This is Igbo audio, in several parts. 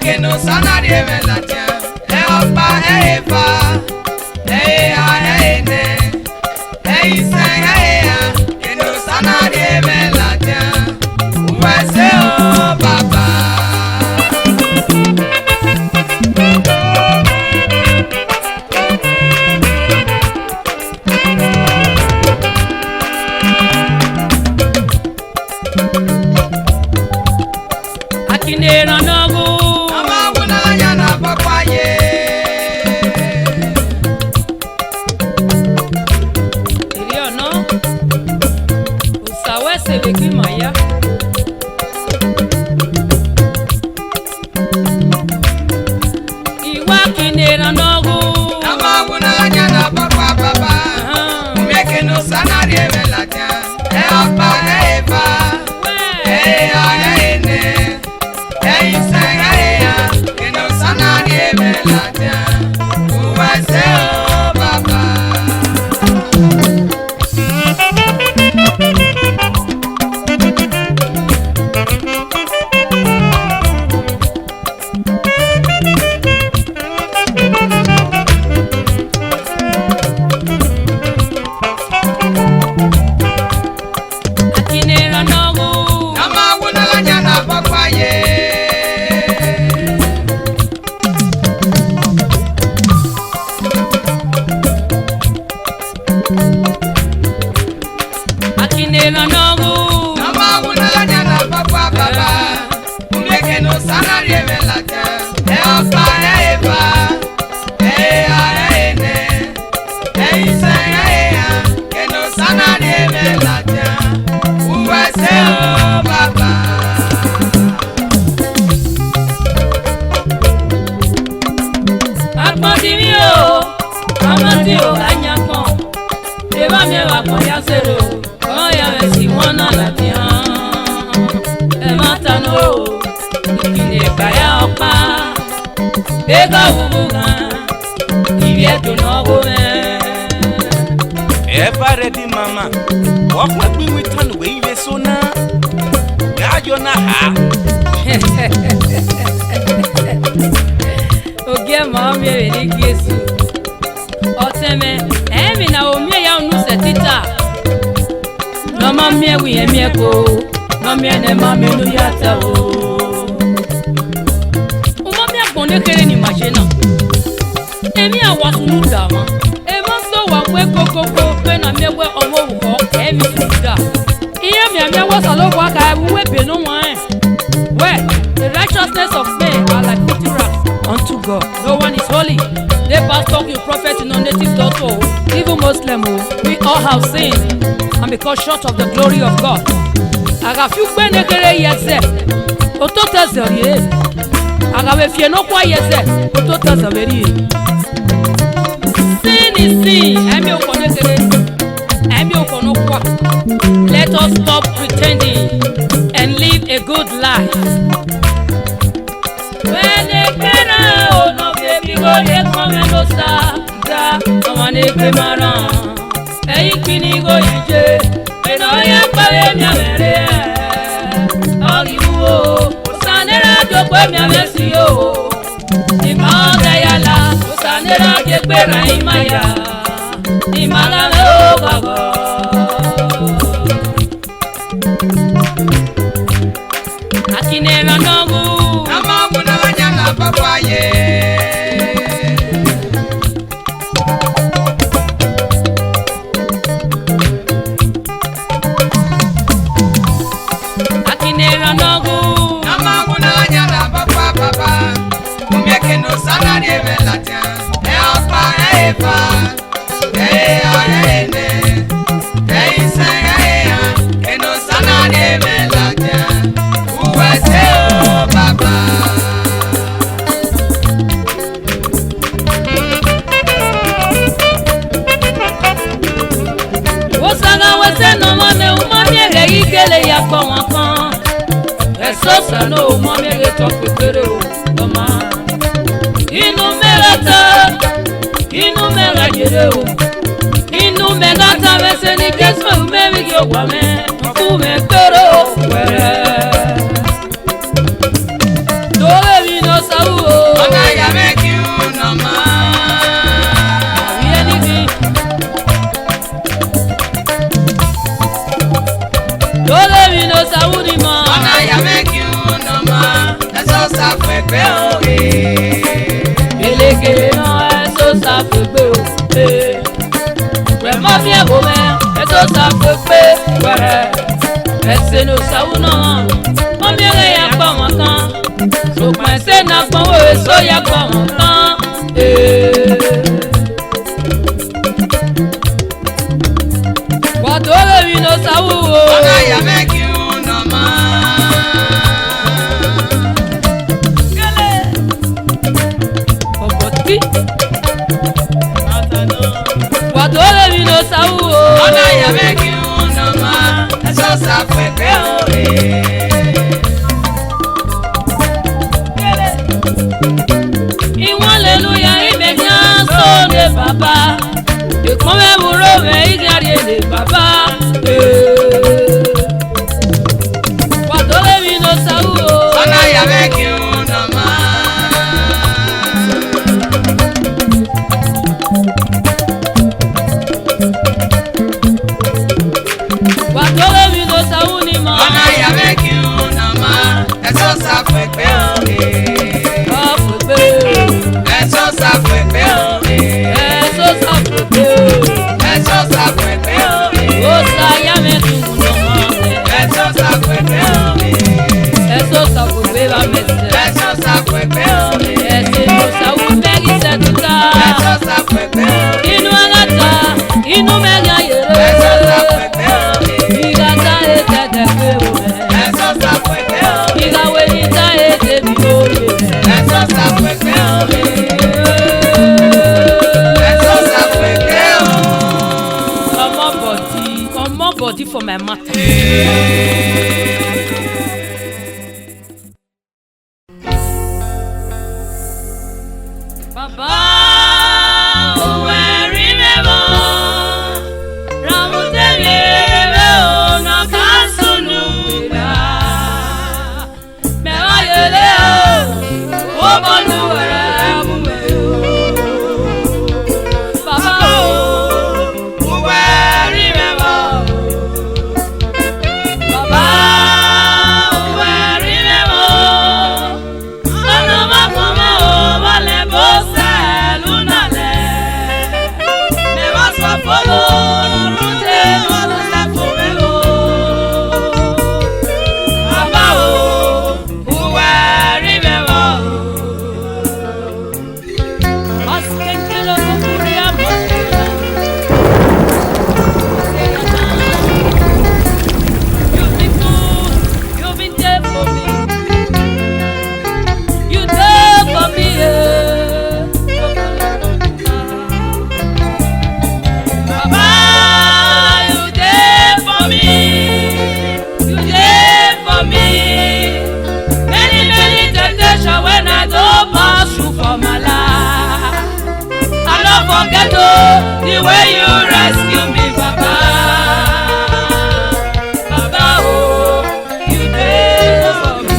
que no sana de velatia, opa eva, ene, que no sana de velatia, uwase o baba. Akinera nogu Amaguna yana papaye. Irio no Usawe sebeki maya Iwa kinera nogu Amaguna yana papa baba. Umeke no sana de velatia, opa eva, ene. Que no sana de velatia, uwase o baba. Akinera nogu Amaguna yana papaye. Akinera nogu Amaguna yana papa baba. Umeke no sana de velatia, opa eva, ene. Que no sana de velatia, uwase o baba. Amadi o anyakon Eva mi wa ko ya sero o ya we si wona la tian E matano ikine kaya opa Ega wuga Iye to no go me Ever ready, mama? What would we return away with so now? You're not half. Oge ma mi e ni Jesu Oteme emi na o mi ya unu setita No ma mi e wi e mi ko No mi ne ma mi nu ya ta o O ma mi agbon ne kere ni machine Emi awa sunu da ma E ma so wa we kokoko pe na mi we owo wo emi suda Iye mi ami awa salo wa ka we be no wan Well, the righteousness of men are like filthy rags unto God. No one is holy. They pastor you prophet in non-native daughter, even Muslim. We all have sinned and become short of the glory of God. Agafiu benekere yeze. Otota zerie. Agavefie no kwa yeze. Otota zerie. Sin is sin. Emi okonekere. Emi okonokwa. Let us stop pretending and live a good life. When they can oh no baby go they come and no sa da no one they come around. Hey kini go ije me no ya pa we mi amere. Agi wo sanera jo pe mi amesi o. Ni ma da ya la sanera je pe ra imaya. Ni mala o baba. Akinera nogu Amaguna yana papaye. Akinera nogu Amaguna yana papa baba. Umeke no sana de velatia, opa eva, ene. Que no sana de velatia, uwase o baba. Osaga wese no mame umami ege ikele ya kwa wakan. Esosa no umami ege tope kere o toma. Inu merata, inu mera jere o. Inu megata wese ni kesme umemi ki ogwame. Ume kero were. Dove vino sa Vraiment bien beau mère, et tout ça peut faire, ouais. Et c'est nous ça ou non, on vient rien pas mon temps. Je pense n'a pas ouais, so y'a pas mon temps. What all of you know ça ou? On a ya make you no man. What all of you know ça ou? On a ya make you no man. Eso sa fue peor. Alléluia, il m'est bien sonné papa. Et quand même vous revenez, il y a rien de papa. What all of you know ça ou? On a ya make you no man. What all of you know ça ou ni man? On a ya make you no man. Eso sa fue peor. Eso sa fue peor. Eso sa fue peor. Eso sa fue peor. Oh ça ya me tu no man. Eso sa fue peor. Eso sa fue peor me. Eso sa fue peor. Ese no sa u me gise tuta. Eso sa fue peor. Inu agata, inu me ga yere. Eso sa fue peor. Igata ete de peor. Eso sa fue peor. Iga wenita ete biore. Eso sa fue peor. Eso sa fue peor. Come on body for my matter. Baba, oh where remember, Ramuteli na kasunula, me ayele o manuera mumeo. Baba, Who will remember? Baba, oh where remember, ano mama o vale bosa lunale, me vas a follow. The way you rescue me, Baba, Baba, oh, you did for me.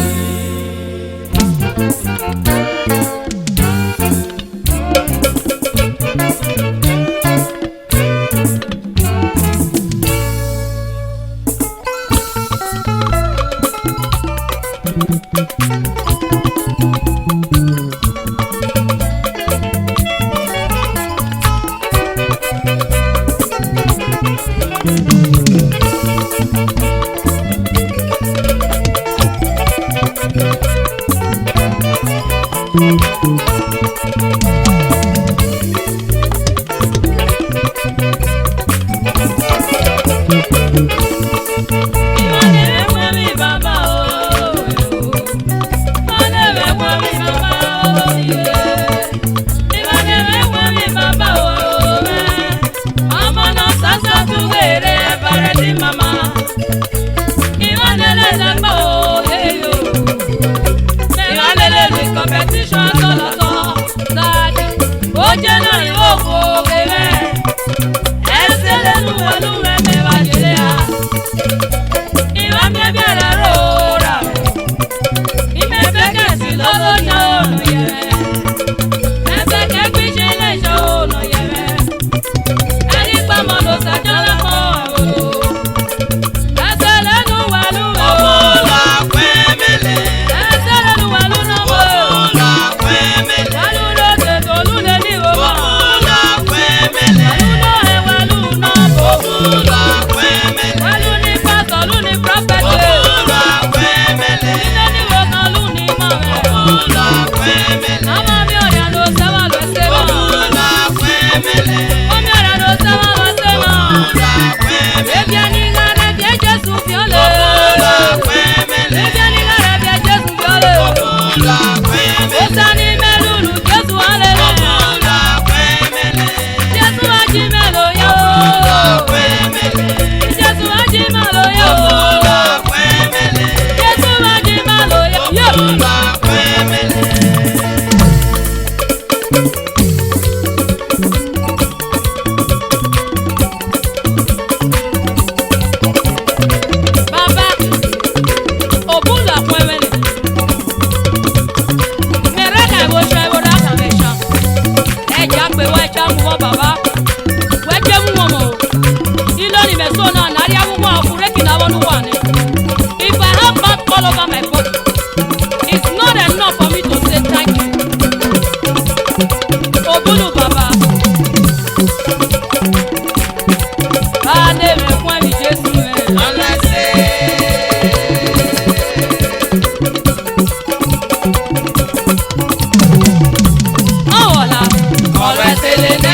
Competition, ṣe wo ra kan ẹ̀ṣà ẹ̀já pé wọ́n ẹ̀já mú wọ́n bàbá wọ́n ẹ̀jẹ̀ mú wọn mọ̀ o ilé ní mẹ́sàn náà nàrí awúgbọ́n ọkùnrin kì náà wọ́n wà ní. If I have back all over my body it's not enough for me to say thank you. Obulu baba ane me fún ẹ̀mí Jésù rẹ̀. Ọ̀wọ̀la ọ̀rọ̀ ẹ̀sẹ̀ lè nẹ́.